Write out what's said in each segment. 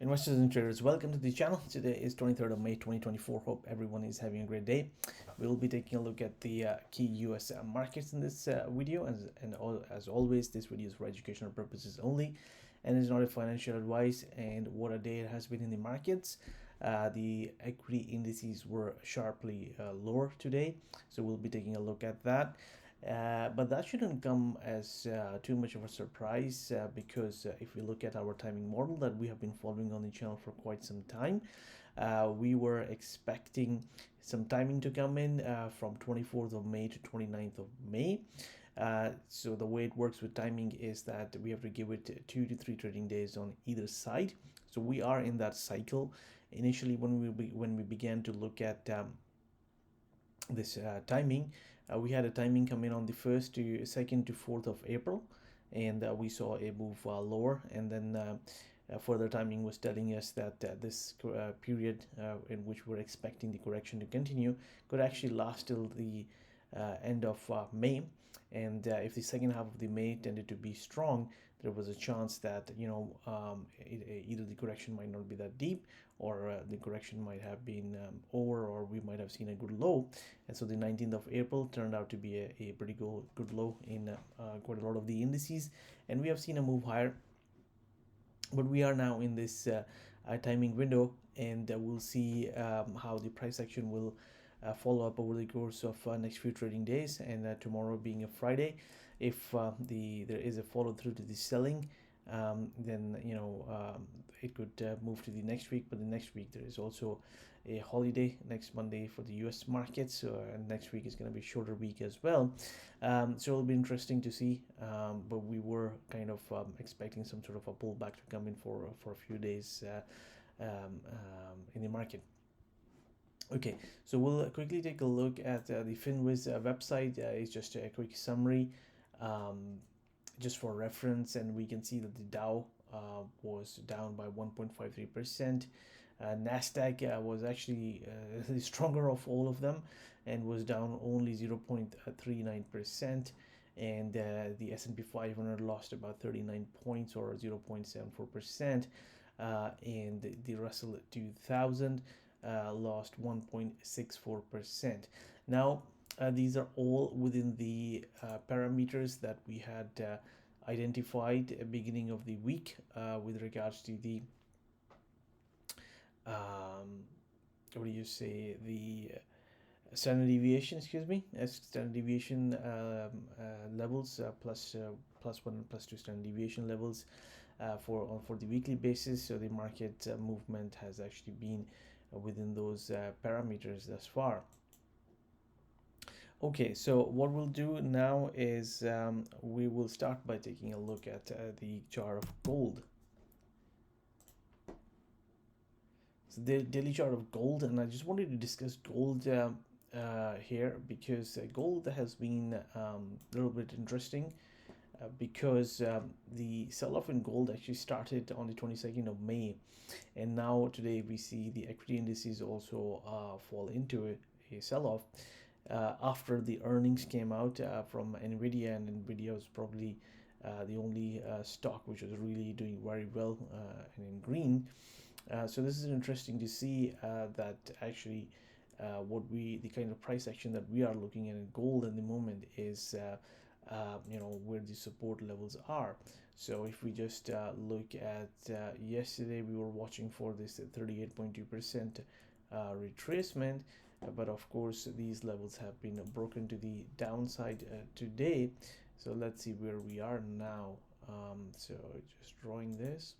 Investors and traders, welcome to the channel. Today is 23rd of May 2024. Hope everyone is having a great day. We'll be taking a look at the key US markets in this video. As always, this video is for educational purposes only and is not a financial advice. And what a day it has been in the markets. The equity indices were sharply lower today, so we'll be taking a look at that. But that shouldn't come as too much of a surprise because if we look at our timing model that we have been following on the channel for quite some time, we were expecting some timing to come in from 24th of May to 29th of May. So the way it works with timing is that we have to give it 2 to 3 trading days on either side. So we are in that cycle. Initially, when we began to look at this timing, we had a timing come in on the 1st to 2nd to 4th of April, and we saw a move lower, and then further timing was telling us that this period in which we're expecting the correction to continue could actually last till the end of May. And if the second half of the May tended to be strong, there was a chance that either the correction might not be that deep, or the correction might have been over, or we might have seen a good low. And so the 19th of April turned out to be a pretty good low in quite a lot of the indices, and we have seen a move higher. But we are now in this timing window, and we'll see how the price action will follow up over the course of next few trading days, and tomorrow being a Friday. If there is a follow through to the selling, then it could move to the next week. But the next week there is also a holiday next Monday for the US markets, and next week is going to be a shorter week as well. So it'll be interesting to see, but we were kind of expecting some sort of a pullback to come in for a few days in the market. Okay, so we'll quickly take a look at the FinWiz website. It's just a quick summary, just for reference, and we can see that the Dow was down by 1.53%. NASDAQ was actually the stronger of all of them and was down only 0.39%. And the S&P 500 lost about 39 points, or 0.74%. And the Russell 2000 lost 1.64%. Now, these are all within the parameters that we had identified at the beginning of the week with regards to the the standard deviation, standard deviation levels, plus 1 and plus 2 standard deviation levels for the weekly basis. So the market movement has actually been within those parameters thus far. Okay, so what we'll do now is we will start by taking a look at the chart of gold. So the daily chart of gold, and I just wanted to discuss gold here because gold has been a little bit interesting because the sell-off in gold actually started on the 22nd of May, and now today we see the equity indices also fall into a sell-off after the earnings came out from NVIDIA, and NVIDIA was probably the only stock which was really doing very well and in green. So this is interesting to see that actually the kind of price action that we are looking at in gold at the moment is where the support levels are. So if we just look at yesterday, we were watching for this 38.2% retracement, but of course these levels have been broken to the downside today. So let's see where we are now. So just drawing this.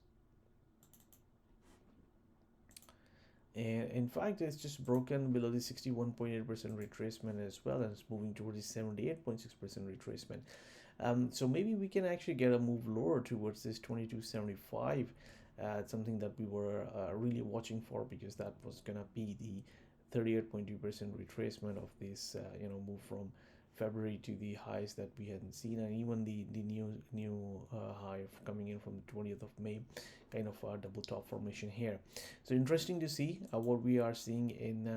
And in fact, it's just broken below the 61.8% retracement as well, and it's moving towards the 78.6% retracement. So maybe we can actually get a move lower towards this 22.75. It's something that we were really watching for, because that was gonna be the 38.2% retracement of this move from February to the highs that we hadn't seen, and even the new high coming in from the 20th of May, kind of a double top formation here. So interesting to see what we are seeing in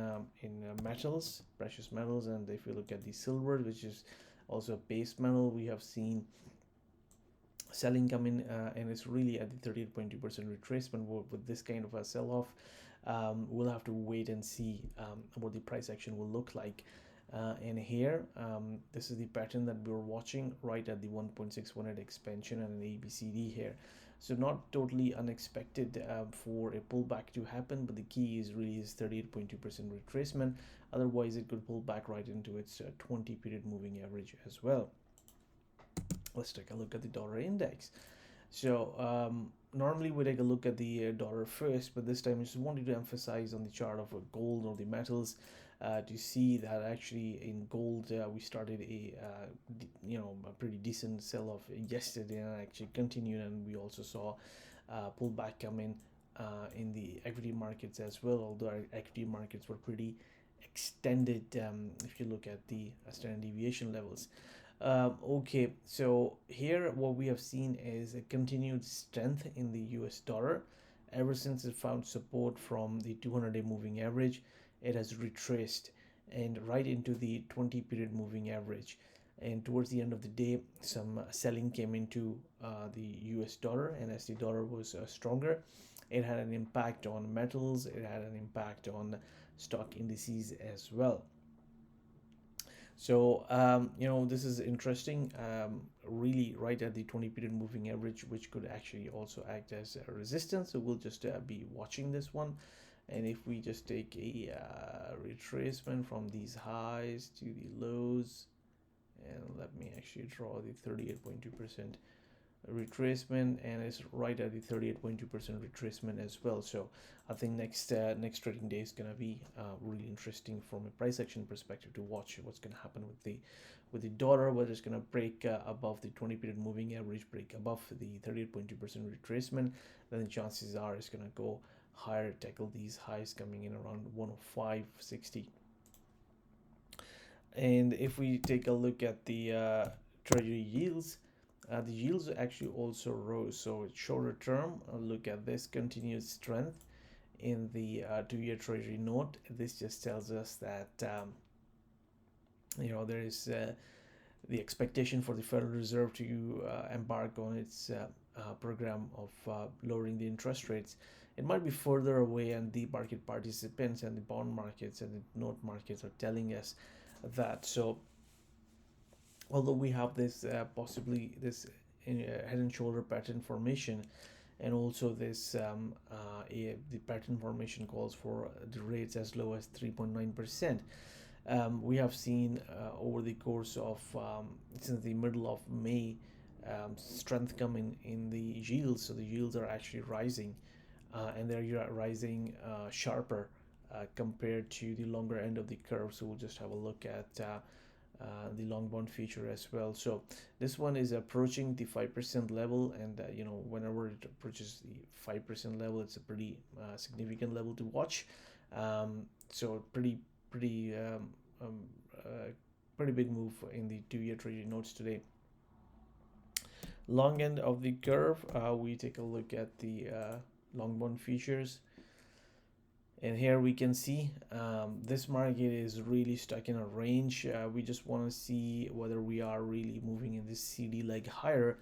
metals, precious metals. And if you look at the silver, which is also a base metal, we have seen selling coming, and it's really at the 38.2% retracement. With this kind of a sell-off, we'll have to wait and see what the price action will look like. And here, this is the pattern that we're watching right at the 1.618 expansion and an ABCD here. So not totally unexpected for a pullback to happen, but the key is really is 38.2% retracement. Otherwise, it could pull back right into its 20 period moving average as well. Let's take a look at the dollar index. So normally we take a look at the dollar first, but this time I just wanted to emphasize on the chart of gold or the metals to see that actually in gold we started a pretty decent sell-off yesterday, and actually continued, and we also saw pullback come in the equity markets as well, although our equity markets were pretty extended if you look at the standard deviation levels. Okay, so here what we have seen is a continued strength in the US dollar. Ever since it found support from the 200-day moving average, it has retraced and right into the 20 period moving average. And towards the end of the day, some selling came into the US dollar, and as the dollar was stronger, it had an impact on metals, it had an impact on stock indices as well. So this is interesting, really right at the 20 period moving average, which could actually also act as a resistance. So we'll just be watching this one. And if we just take a retracement from these highs to the lows, and let me actually draw the 38.2% retracement, and it's right at the 38.2% retracement as well. So I think next trading day is going to be really interesting from a price action perspective to watch what's going to happen with the dollar, whether it's going to break above the 20 period moving average, break above the 38.2% retracement. Then the chances are it's going to go higher, tackle these highs coming in around 105.60. And if we take a look at the treasury yields, the yields actually also rose. So it's shorter term, look at this continued strength in the 2-year treasury note. This just tells us that there is the expectation for the Federal Reserve to embark on its program of lowering the interest rates. It might be further away, and the market participants and the bond markets and the note markets are telling us that. So although we have this possibly this head and shoulder pattern formation, and also this the pattern formation calls for the rates as low as 3.9%. We have seen over the course of since the middle of May strength coming in the yields. So the yields are actually rising, and they're rising sharper compared to the longer end of the curve. So we'll just have a look at the long bond feature as well. So this one is approaching the 5% level, and whenever it approaches the 5% level, it's a pretty significant level to watch. So pretty big move in the 2-year treasury notes today. Long end of the curve, we take a look at the long bond futures. And here we can see this market is really stuck in a range. We just want to see whether we are really moving in this CD leg higher,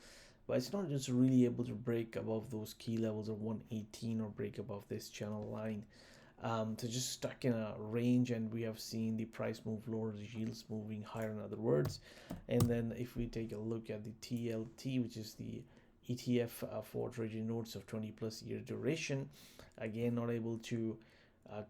but it's not just really able to break above those key levels of 118 or break above this channel line. So just stuck in a range, and we have seen the price move lower, the yields moving higher, in other words. And then if we take a look at the TLT, which is the ETF for treasury notes of 20 plus year duration, again not able to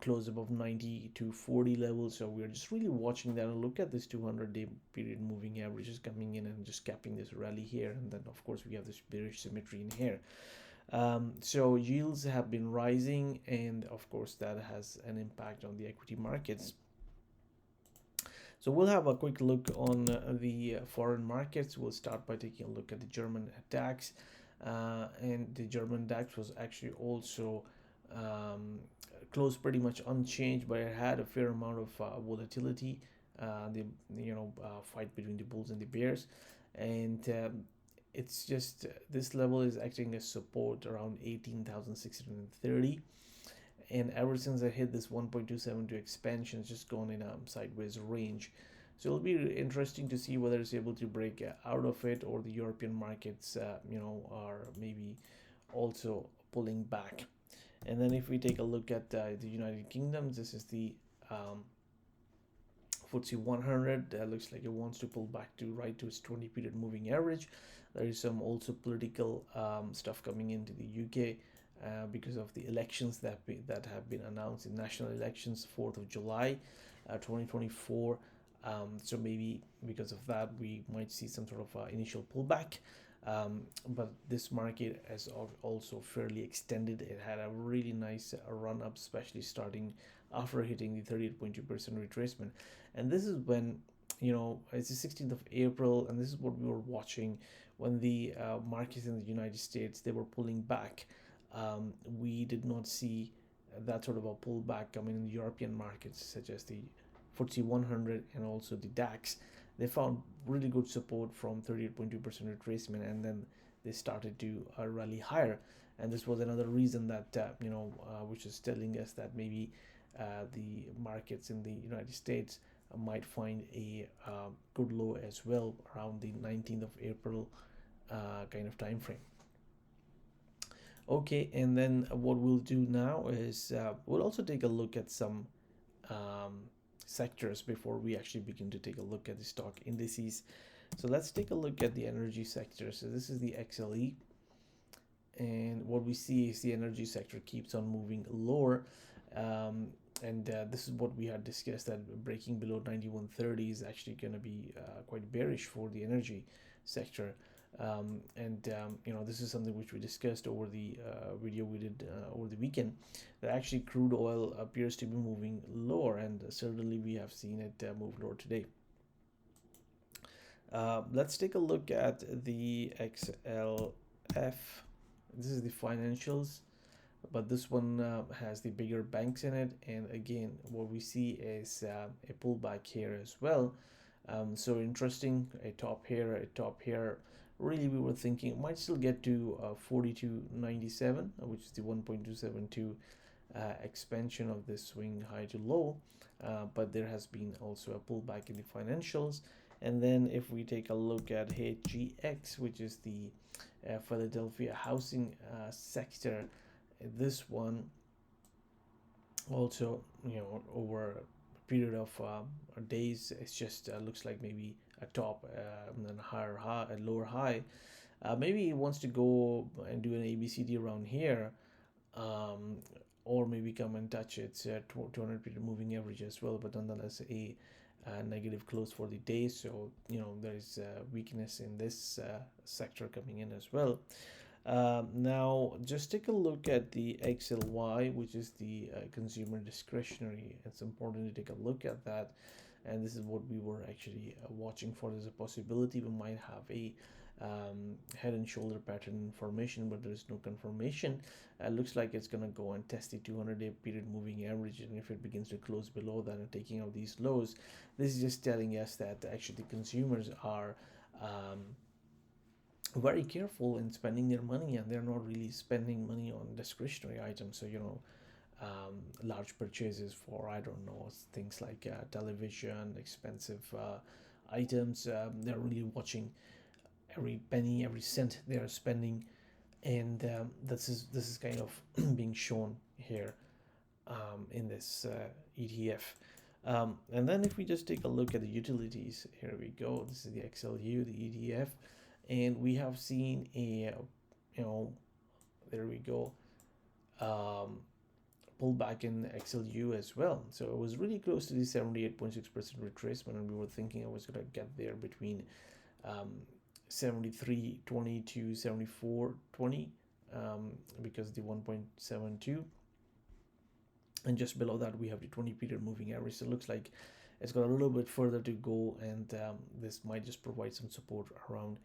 close above 90 to 40 levels. So we're just really watching that, and look at this 200-day period moving averages coming in and just capping this rally here. And then of course we have this bearish symmetry in here. So yields have been rising, and of course that has an impact on the equity markets. So we'll have a quick look on the foreign markets. We'll start by taking a look at the German DAX, and the German DAX was actually also closed pretty much unchanged, but it had a fair amount of volatility. The fight between the bulls and the bears, and it's just this level is acting as support around 18,630, and ever since I hit this 1.272 expansion, it's just gone in a sideways range. So it'll be interesting to see whether it's able to break out of it, or the European markets, are maybe also pulling back. And then if we take a look at the United Kingdom, this is the FTSE 100. Looks like it wants to pull back to right to its 20 period moving average. There is some also political stuff coming into the UK because of the elections that have been announced, in national elections, 4th of July 2024. So maybe because of that, we might see some sort of initial pullback. But this market has also fairly extended. It had a really nice run up, especially starting after hitting the 38.2% retracement. And this is when, it's the 16th of April, and this is what we were watching when the markets in the United States, they were pulling back. We did not see that sort of a pullback coming in the European markets, such as the FTSE 100 and also the DAX. They found really good support from 38.2% retracement, and then they started to rally higher. And this was another reason that, which is telling us that maybe the markets in the United States might find a good low as well around the 19th of April kind of time frame. Okay, and then what we'll do now is we'll also take a look at some sectors before we actually begin to take a look at the stock indices. So let's take a look at the energy sector. So this is the XLE, and what we see is the energy sector keeps on moving lower. And this is what we had discussed, that breaking below 91.30 is actually going to be quite bearish for the energy sector. This is something which we discussed over the video we did over the weekend, that actually crude oil appears to be moving lower, and certainly we have seen it move lower today. Let's take a look at the XLF. This is the financials, but this one has the bigger banks in it, and again what we see is a pullback here as well. So interesting, a top here, a top here. Really, we were thinking it might still get to 42.97, which is the 1.272 expansion of this swing high to low, but there has been also a pullback in the financials. And then if we take a look at HGX, which is the Philadelphia housing sector, this one also, over a period of days, it's just looks like maybe a top and then higher high, a lower high. Maybe it wants to go and do an ABCD around here, or maybe come and touch its 200 period moving average as well, but nonetheless a negative close for the day. So there is weakness in this sector coming in as well. Now just take a look at the XLY, which is the consumer discretionary. It's important to take a look at that, and this is what we were actually watching for. There's a possibility we might have a head and shoulder pattern formation, but there is no confirmation. Looks like it's going to go and test the 200-day period moving average, and if it begins to close below that and taking out these lows, this is just telling us that actually the consumers are very careful in spending their money, and they're not really spending money on discretionary items. So large purchases for, I don't know, things like television, expensive items. They're really watching every penny, every cent they are spending, and this is kind of being shown here in this ETF. And then if we just take a look at the utilities, here we go. This is the XLU, the ETF, and we have seen a, there we go, pullback in XLU as well. So it was really close to the 78.6% retracement, and we were thinking I was going to get there between 73.20 to 74.20 because the 1.72, and just below that we have the 20 period moving average. So it looks like it's got a little bit further to go, and this might just provide some support around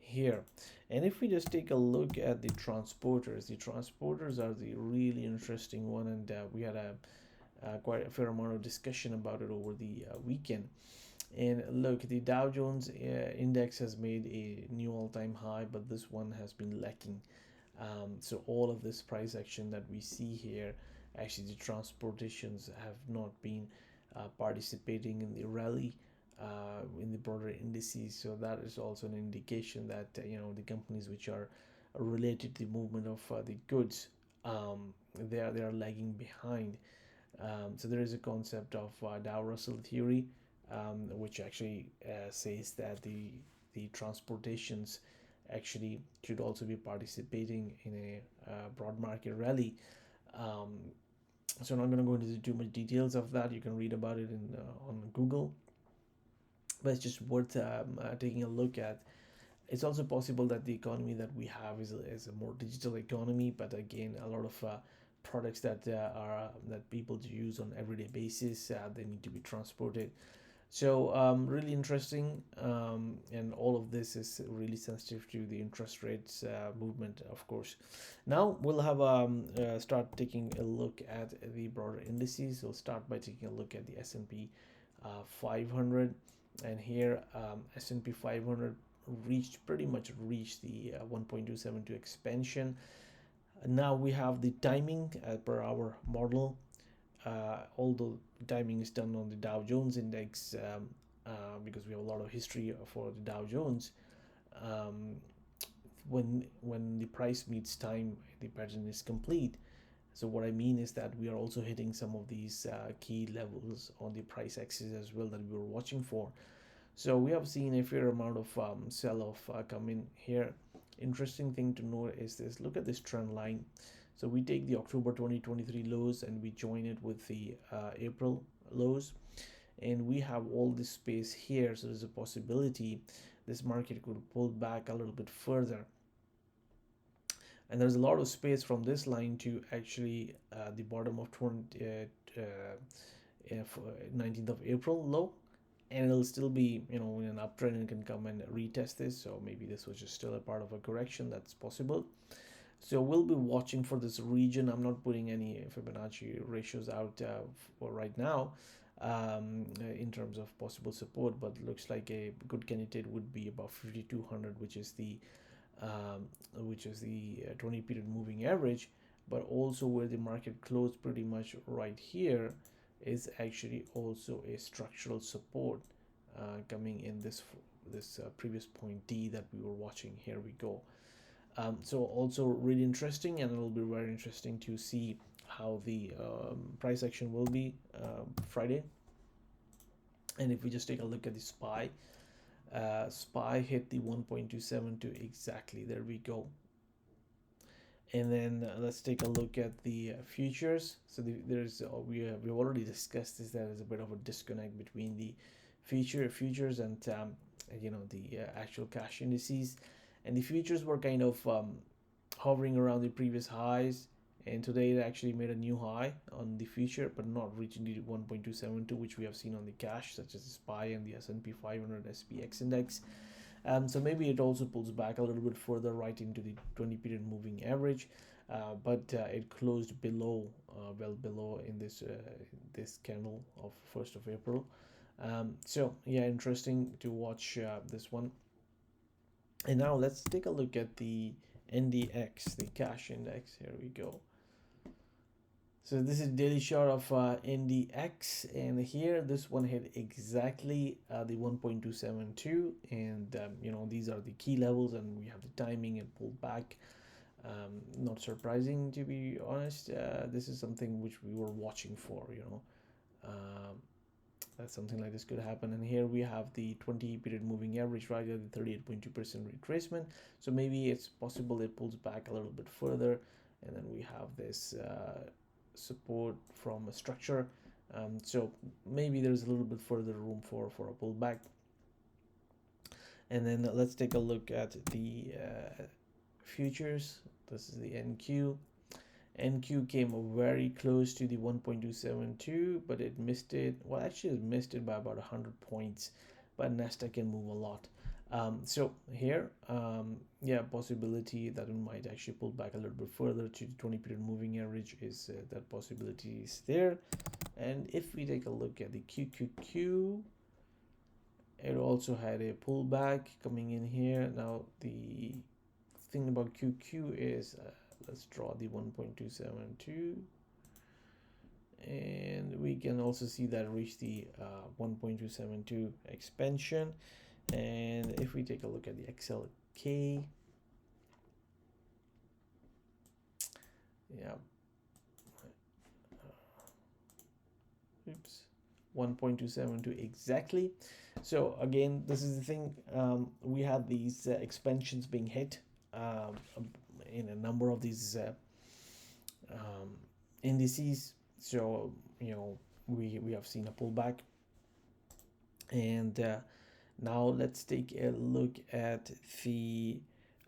here. And if we just take a look at the transporters are the really interesting one, and we had a quite a fair amount of discussion about it over the weekend. And look, the Dow Jones index has made a new all-time high, but this one has been lacking. So all of this price action that we see here, actually the transportations have not been participating in the rally. in the broader indices. So that is also an indication that the companies which are related to the movement of the goods, they are lagging behind. So there is a concept of Dow Russell theory, which actually says that the transportations actually should also be participating in a broad market rally. Um, so I'm not going to go into too much details of that. You can read about it in on Google, but it's just worth taking a look at. It's also possible that the economy that we have is a more digital economy, but again, a lot of products that are that people use on everyday basis, they need to be transported. So really interesting, and all of this is really sensitive to the interest rates movement, of course. Now we'll have start taking a look at the broader indices. We'll start by taking a look at the S&P 500, and here S&P 500 pretty much reached the 1.272 expansion. Now we have the timing per our model. Although timing is done on the Dow Jones index, because we have a lot of history for the Dow Jones. Um, when the price meets time, the pattern is complete. So what I mean is that we are also hitting some of these key levels on the price axis as well that we were watching for. So we have seen a fair amount of sell-off come in here. Interesting thing to note is this. Look at this trend line. So we take the October 2023 lows and we join it with the April lows, and we have all this space here. So there's a possibility this market could pull back a little bit further, and there's a lot of space from this line to actually the bottom of 19th of April low, and it'll still be in an uptrend and can come and retest this. So maybe this was just still a part of a correction. That's possible. So we'll be watching for this region. I'm not putting any Fibonacci ratios out for right now in terms of possible support, but looks like a good candidate would be about 5200, which is the 20 period moving average, but also where the market closed pretty much right here is actually also a structural support coming in this previous point D that we were watching. Here we go. So also really interesting, and it'll be very interesting to see how the price action will be Friday. And if we just take a look at the SPY hit the 1.272 exactly. There we go. And then let's take a look at the futures. So we've already discussed this. There is a bit of a disconnect between the futures and the actual cash indices. And the futures were kind of hovering around the previous highs, and today it actually made a new high on the future, but not reaching the 1.272, which we have seen on the cash, such as the SPY and the S&P 500 SPX index. So maybe it also pulls back a little bit further right into the 20 period moving average, but it closed below, well below in this candle of 1st of April. So yeah, interesting to watch this one. And now let's take a look at the NDX, the cash index. Here we go. So this is daily chart of NDX, and here this one hit exactly the 1.272, and these are the key levels, and we have the timing and pulled back. Not surprising, to be honest. This is something which we were watching for. That something like this could happen. And here we have the 20 period moving average right at the 38.2% retracement. So maybe it's possible it pulls back a little bit further, and then we have this support from a structure. So maybe there's a little bit further room for a pullback. And then let's take a look at the futures. This is the NQ. NQ came very close to the 1.272, but it missed it. Well, actually it missed it by about 100 points, but NASDAQ can move a lot. So here, yeah, possibility that it might actually pull back a little bit further to the 20 period moving average is that possibility is there. And if we take a look at the QQQ, it also had a pullback coming in here. Now the thing about QQ is let's draw the 1.272, and we can also see that reach the 1.272 expansion. And if we take a look at the XLK, yeah, oops, 1.272 exactly. So again, this is the thing, we have these expansions being hit in a number of these um, indices. So we have seen a pullback, and now let's take a look at the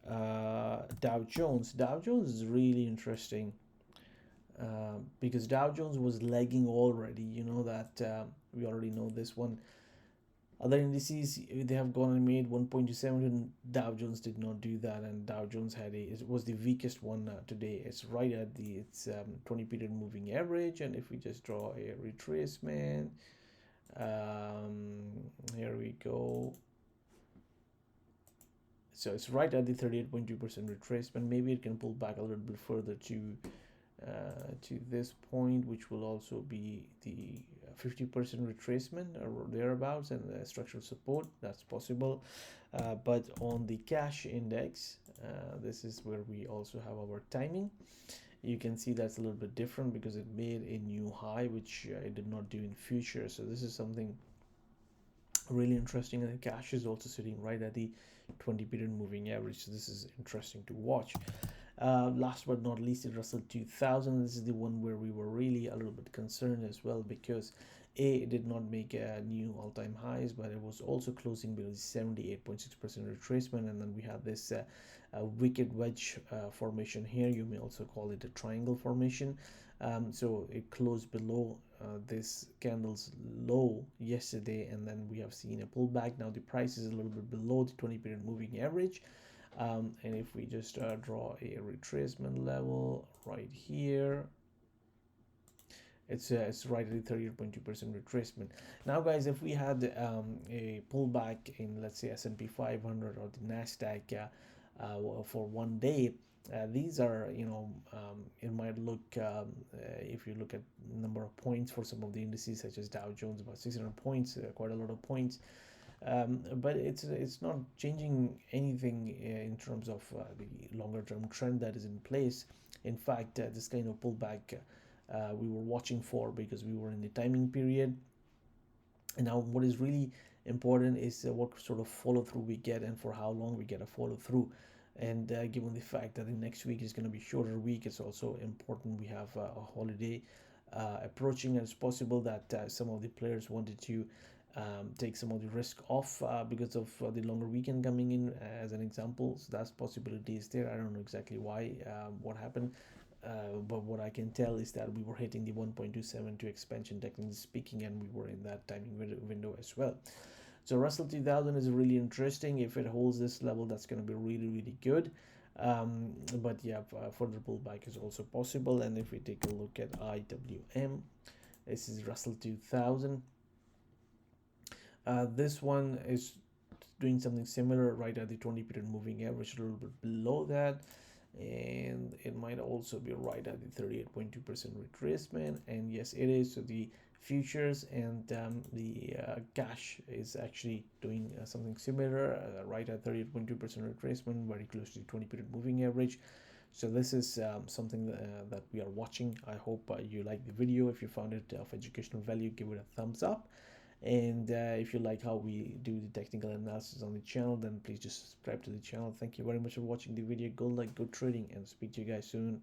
Dow Jones. Dow Jones is really interesting because Dow Jones was lagging already. You know that we already know this one. Other indices, they have gone and made 1.27, and Dow Jones did not do that, and Dow Jones it was the weakest one today. It's right at its 20 period moving average, and if we just draw a retracement, here we go. So it's right at the 38.2% retracement. Maybe it can pull back a little bit further to this point, which will also be the 50% retracement or thereabouts, and structural support. That's possible. But on the cash index, this is where we also have our timing. You can see that's a little bit different because it made a new high, which it did not do in future. So this is something really interesting, and the cash is also sitting right at the 20 period moving average. So this is interesting to watch. Last but not least, the Russell 2000. This is the one where we were really a little bit concerned as well, because it did not make new all-time highs, but it was also closing below the 78.6% retracement. And then we have this wicked wedge formation here. You may also call it a triangle formation. So it closed below this candle's low yesterday, and then we have seen a pullback. Now the price is a little bit below the 20 period moving average. And if we just draw a retracement level right here, it's right at the 38.2% retracement. Now guys, if we had a pullback in, let's say, S&P 500 or the NASDAQ for one day, these are, it might look, if you look at number of points for some of the indices such as Dow Jones, about 600 points, quite a lot of points. But it's not changing anything in terms of the longer term trend that is in place. In fact, this kind of pullback we were watching for, because we were in the timing period. And now what is really important is what sort of follow through we get, and for how long we get a follow through. And given the fact that the next week is going to be shorter week, it's also important we have a holiday approaching, and it's possible that some of the players wanted to take some of the risk off because of the longer weekend coming in, as an example. So that's possibility is there. I don't know exactly why, what happened, but what I can tell is that we were hitting the 1.272 expansion, technically speaking, and we were in that timing window as well. So Russell 2000 is really interesting. If it holds this level, that's going to be really, really good. But yeah, further pullback is also possible. And if we take a look at IWM, this is Russell 2000. This one is doing something similar right at the 20 period moving average, a little bit below that, and it might also be right at the 38.2% retracement. And yes, it is. So the futures and the cash is actually doing something similar, right at 38.2% retracement, very close to the 20 period moving average. So this is something that we are watching. I hope you like the video. If you found it of educational value, give it a thumbs up. And if you like how we do the technical analysis on the channel, then please just subscribe to the channel. Thank you very much for watching the video. Good luck, good trading, and speak to you guys soon.